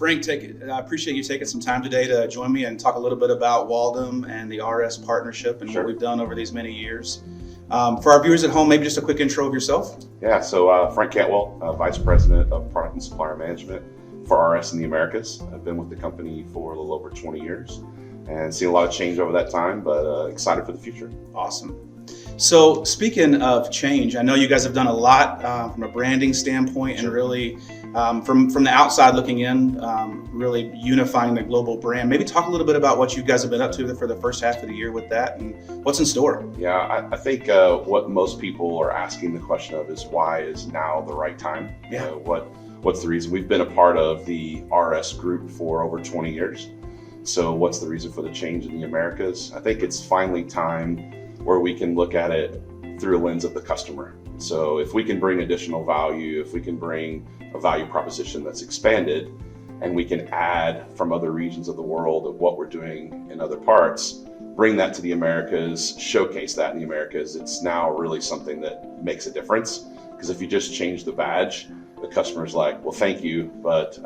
Frank, I appreciate you taking some time today to join me and talk a little bit about Waldom and the RS partnership and what we've done over these many years. For our viewers at home, maybe just a quick intro of yourself. Yeah, so Frank Cantwell, Vice President of Product and Supplier Management for RS in the Americas. I've been with the company for a little over 20 years and seen a lot of change over that time, but excited for the future. Awesome. So speaking of change, I know you guys have done a lot from a branding standpoint and really from the outside looking in, really unifying the global brand. Maybe talk a little bit about what you guys have been up to for the first half of the year with that and what's in store. Yeah, I think what most people are asking the question of is why is now the right time? Yeah. What's the reason? We've been a part of the RS group for over 20 years. So what's the reason for the change in the Americas? I think it's finally time where we can look at it through a lens of the customer. So if we can bring additional value, if we can bring a value proposition that's expanded, and we can add from other regions of the world of what we're doing in other parts, bring that to the Americas, showcase that in the Americas, it's now really something that makes a difference. Because if you just change the badge, the customer's like, well, thank you, but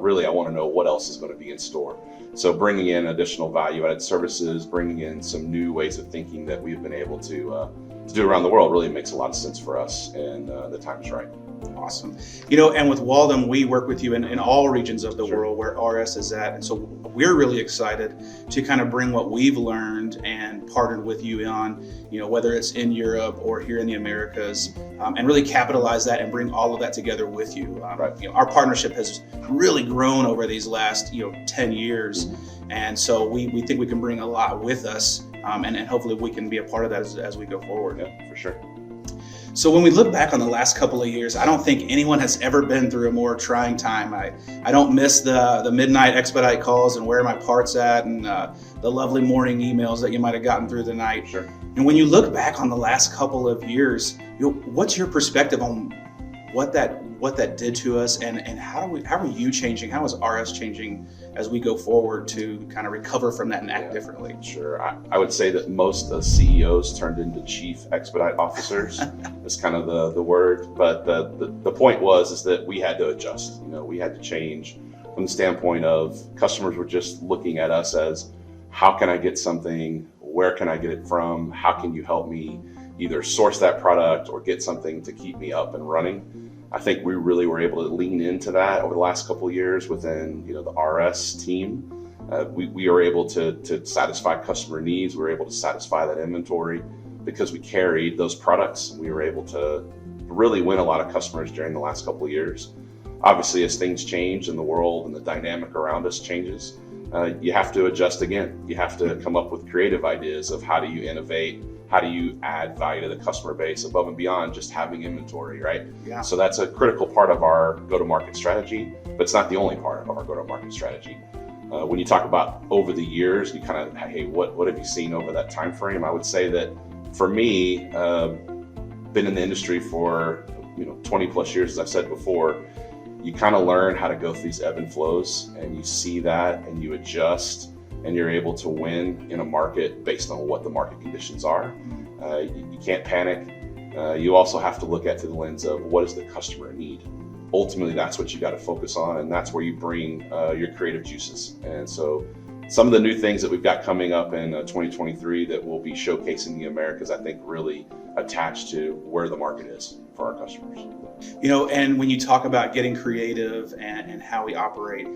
really I want to know what else is going to be in store. So bringing in additional value-added services, bringing in some new ways of thinking that we've been able to do around the world really makes a lot of sense for us, and the time is right. Awesome. And with Waldom, we work with you in all regions of the world where RS is at. And so we're really excited to kind of bring what we've learned and partnered with you on, whether it's in Europe or here in the Americas, and really capitalize that and bring all of that together with you. Right. Our partnership has really grown over these last, 10 years. Mm-hmm. And so we think we can bring a lot with us, and hopefully we can be a part of that as we go forward. Yeah, for sure. So when we look back on the last couple of years, I don't think anyone has ever been through a more trying time. I don't miss the midnight expedite calls and where my part's at and the lovely morning emails that you might have gotten through the night. Sure. And when you look back on the last couple of years, what's your perspective on what that did to us, and how are you changing? How is RS changing as we go forward to kind of recover from that and act differently? Sure. I would say that most CEOs turned into chief expedite officers is kind of the word. But the point is that we had to adjust. We had to change from the standpoint of customers were just looking at us as, how can I get something? Where can I get it from? How can you help me either source that product or get something to keep me up and running? I think we really were able to lean into that over the last couple of years within the RS team. We were able to satisfy customer needs. We were able to satisfy that inventory because we carried those products. We were able to really win a lot of customers during the last couple of years. Obviously, as things change in the world and the dynamic around us changes, you have to adjust again. You have to come up with creative ideas of how do you innovate, how do you add value to the customer base above and beyond just having inventory, right? Yeah. So that's a critical part of our go-to-market strategy, but it's not the only part of our go-to-market strategy. When you talk about over the years, you kind of, hey, what have you seen over that time frame? I would say that for me, been in the industry for 20 plus years, as I've said before, you kind of learn how to go through these ebb and flows, and you see that and you adjust, and you're able to win in a market based on what the market conditions are. You can't panic. You also have to look at through the lens of what does the customer need. Ultimately, that's what you got to focus on, and that's where you bring your creative juices. And so some of the new things that we've got coming up in 2023 that we'll be showcasing the Americas, I think really attached to where the market is for our customers. And when you talk about getting creative and how we operate,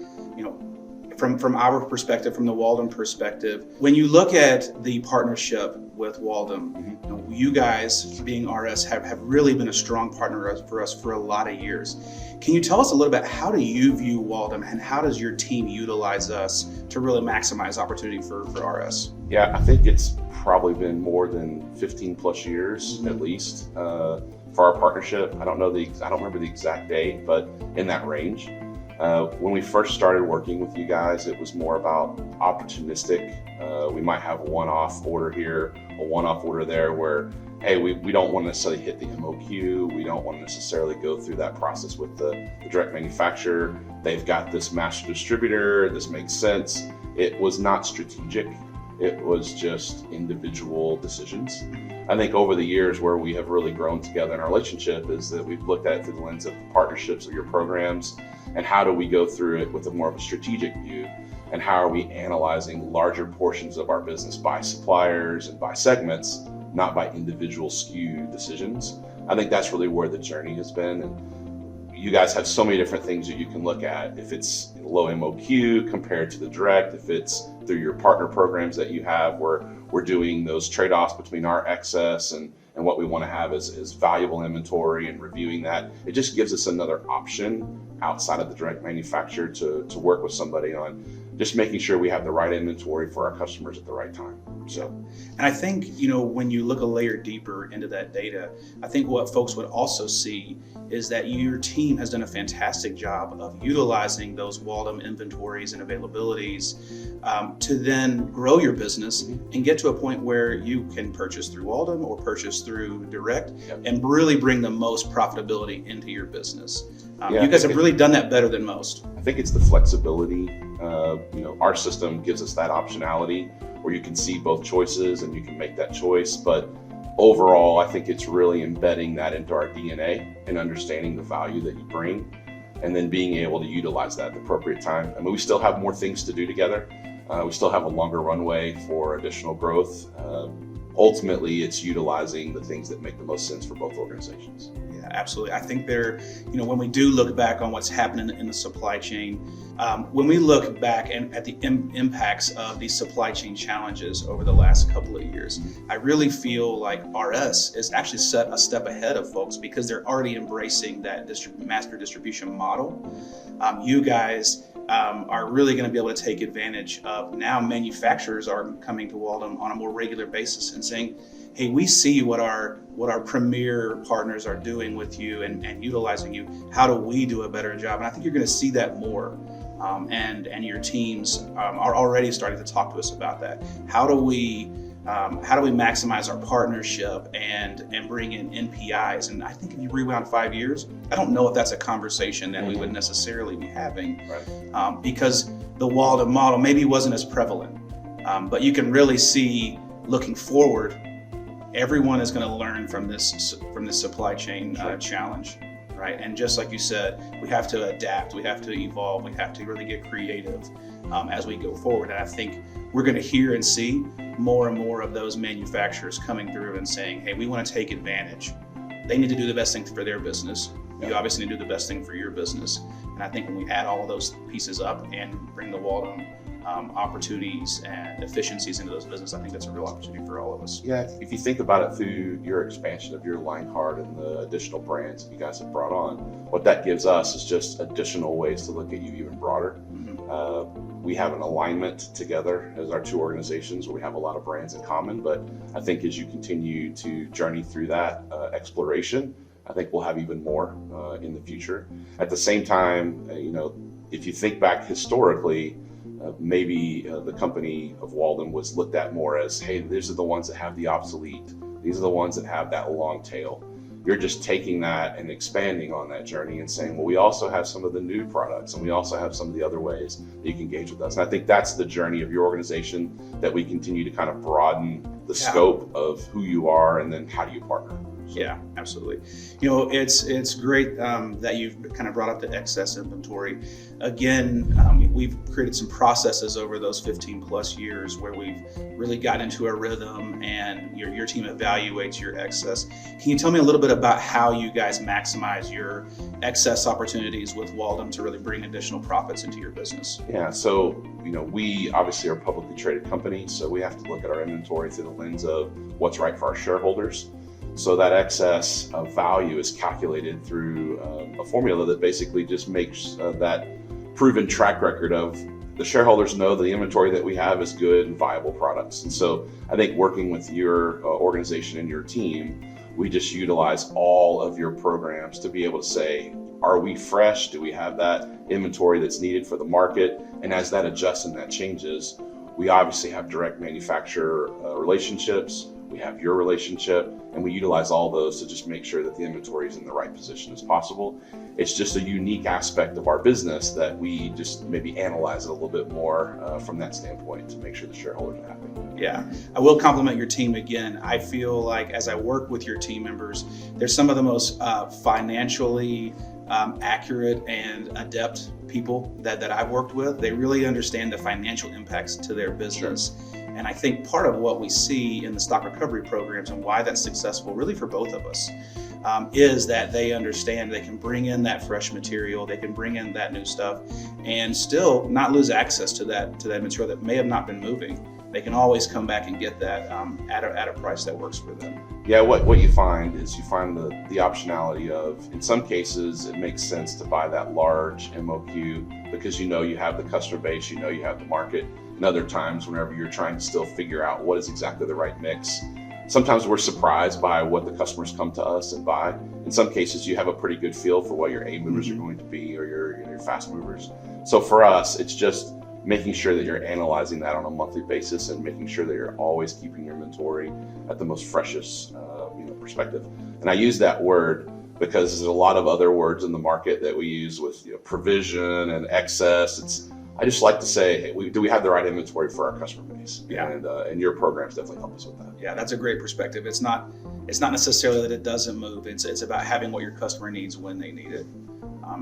from our perspective, from the Waldom perspective, when you look at the partnership with Waldom, you guys being RS have really been a strong partner for us for a lot of years. Can you tell us a little bit, how do you view Waldom and how does your team utilize us to really maximize opportunity for RS? Yeah, I think it's probably been more than 15 plus years at least for our partnership. I don't remember the exact date, but in that range. When we first started working with you guys, it was more about opportunistic. We might have a one-off order here, a one-off order there where, hey, we don't want to necessarily hit the MOQ. We don't want to necessarily go through that process with the direct manufacturer. They've got this master distributor. This makes sense. It was not strategic. It was just individual decisions. I think over the years where we have really grown together in our relationship is that we've looked at it through the lens of partnerships of your programs and how do we go through it with a more of a strategic view, and how are we analyzing larger portions of our business by suppliers and by segments, not by individual SKU decisions. I think that's really where the journey has been. And you guys have so many different things that you can look at. If it's low MOQ compared to the direct, if it's through your partner programs that you have, where we're doing those trade-offs between our excess and what we want to have is valuable inventory, and reviewing that. It just gives us another option outside of the direct manufacturer to work with somebody on just making sure we have the right inventory for our customers at the right time. So, and I think, when you look a layer deeper into that data, I think what folks would also see is that your team has done a fantastic job of utilizing those Waldom inventories and availabilities to then grow your business and get to a point where you can purchase through Waldom or purchase through direct, and really bring the most profitability into your business. You guys have really done that better than most. I think it's the flexibility. Our system gives us that optionality where you can see both choices and you can make that choice. But overall, I think it's really embedding that into our DNA and understanding the value that you bring, and then being able to utilize that at the appropriate time. I mean, we still have more things to do together. We still have a longer runway for additional growth. Ultimately, it's utilizing the things that make the most sense for both organizations. Yeah, absolutely. I think when we do look back on what's happening in the supply chain, when we look back at the impacts of these supply chain challenges over the last couple of years, I really feel like RS is actually set a step ahead of folks because they're already embracing that master distribution model. You guys are really going to be able to take advantage of now manufacturers are coming to Waldom on a more regular basis and saying, hey, we see what our premier partners are doing with you and utilizing you. How do we do a better job? And I think you're going to see that more. And your teams are already starting to talk to us about that. How do we maximize our partnership and bring in NPIs? And I think if you rewound 5 years, I don't know if that's a conversation that we would necessarily be having, because the Waldom model maybe wasn't as prevalent. But you can really see, looking forward, everyone is going to learn from this supply chain challenge. Right. And just like you said, we have to adapt, we have to evolve, we have to really get creative as we go forward. And I think we're going to hear and see more and more of those manufacturers coming through and saying, hey, we want to take advantage. They need to do the best thing for their business. You obviously need to do the best thing for your business. And I think when we add all of those pieces up and bring the Waldom opportunities and efficiencies into those businesses, I think that's a real opportunity for all of us. Yeah, if you think about it through your expansion of your line card and the additional brands that you guys have brought on, what that gives us is just additional ways to look at you even broader. We have an alignment together as our two organizations where we have a lot of brands in common, but I think as you continue to journey through that exploration, I think we'll have even more in the future. At the same time, if you think back historically, maybe the company of Waldom was looked at more as, hey, these are the ones that have the obsolete. These are the ones that have that long tail. You're just taking that and expanding on that journey and saying, well, we also have some of the new products and we also have some of the other ways that you can engage with us. And I think that's the journey of your organization, that we continue to kind of broaden the scope of who you are and then how do you partner. So. Yeah, absolutely. It's great that you've kind of brought up the excess inventory. Again, we've created some processes over those 15 plus years where we've really gotten into a rhythm, and your team evaluates your excess. Can you tell me a little bit about how you guys maximize your excess opportunities with Waldom to really bring additional profits into your business? Yeah, so we obviously are a publicly traded company, so we have to look at our inventory through the lens of what's right for our shareholders. So that excess value is calculated through a formula that basically just makes that proven track record of the shareholders know the inventory that we have is good and viable products. And so I think working with your organization and your team, we just utilize all of your programs to be able to say, are we fresh? Do we have that inventory that's needed for the market? And as that adjusts and that changes, we obviously have direct manufacturer relationships. we have your relationship, and we utilize all those to just make sure that the inventory is in the right position as possible. It's just a unique aspect of our business that we just maybe analyze it a little bit more from that standpoint to make sure the shareholders are happy. Yeah, I will compliment your team again. I feel like as I work with your team members, they're some of the most financially accurate and adept people that I've worked with. They really understand the financial impacts to their business. Sure. And I think part of what we see in the stock recovery programs and why that's successful really for both of us is that they understand they can bring in that fresh material, they can bring in that new stuff and still not lose access to that material that may have not been moving. They can always come back and get that at a price that works for them. Yeah, what you find is you find the optionality of, in some cases, it makes sense to buy that large MOQ because you know you have the customer base, you know you have the market. And other times, whenever you're trying to still figure out what is exactly the right mix, sometimes we're surprised by what the customers come to us and buy. In some cases, you have a pretty good feel for what your A movers are going to be or your fast movers. So for us, it's just making sure that you're analyzing that on a monthly basis and making sure that you're always keeping your inventory at the most freshest perspective. And I use that word because there's a lot of other words in the market that we use with provision and excess. I just like to say, hey, do we have the right inventory for our customer base? Yeah. And your programs definitely help us with that. Yeah, that's a great perspective. It's not necessarily that it doesn't move. It's about having what your customer needs when they need it.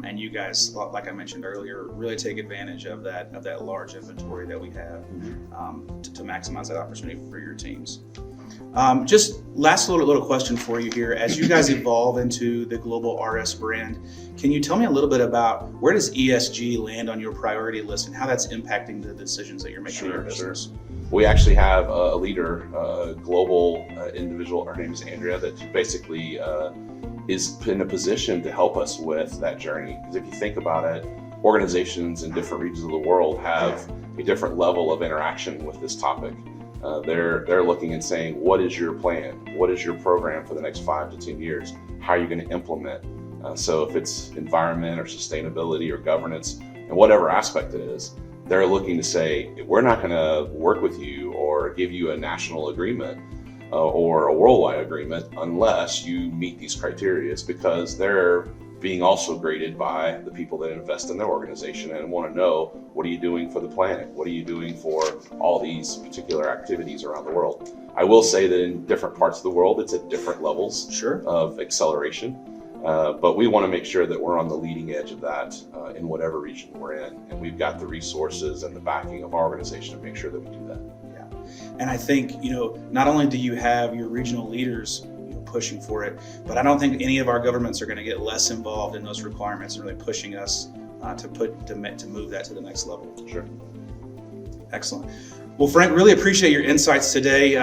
And you guys, like I mentioned earlier, really take advantage of that large inventory that we have to maximize that opportunity for your teams. Just last little question for you here. As you guys evolve into the global RS brand, can you tell me a little bit about where does ESG land on your priority list and how that's impacting the decisions that you're making in your business? Sure. We actually have a leader, a global individual. Her name is Andrea, that basically is in a position to help us with that journey. Because if you think about it, organizations in different regions of the world have a different level of interaction with this topic. They're looking and saying, what is your plan? What is your program for the next 5 to 10 years? How are you going to implement? So if it's environment or sustainability or governance and whatever aspect it is, they're looking to say, we're not going to work with you or give you a national agreement or a worldwide agreement unless you meet these criteria, because they're being also graded by the people that invest in their organization and want to know, what are you doing for the planet? What are you doing for all these particular activities around the world? I will say that in different parts of the world, it's at different levels of acceleration. But we want to make sure that we're on the leading edge of that in whatever region we're in. And we've got the resources and the backing of our organization to make sure that we do that. Yeah. And I think, not only do you have your regional leaders pushing for it, but I don't think any of our governments are going to get less involved in those requirements and really pushing us to move that to the next level. Sure. Excellent. Well, Frank, really appreciate your insights today.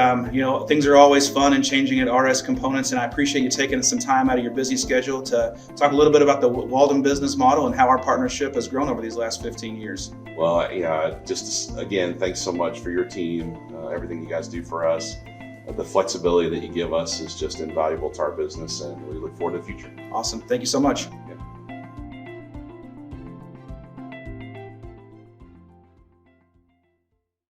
Things are always fun and changing at RS Components, and I appreciate you taking some time out of your busy schedule to talk a little bit about the Waldom business model and how our partnership has grown over these last 15 years. Well, just again, thanks so much for your team, everything you guys do for us. The flexibility that you give us is just invaluable to our business, and we look forward to the future. Awesome. Thank you so much. Yeah.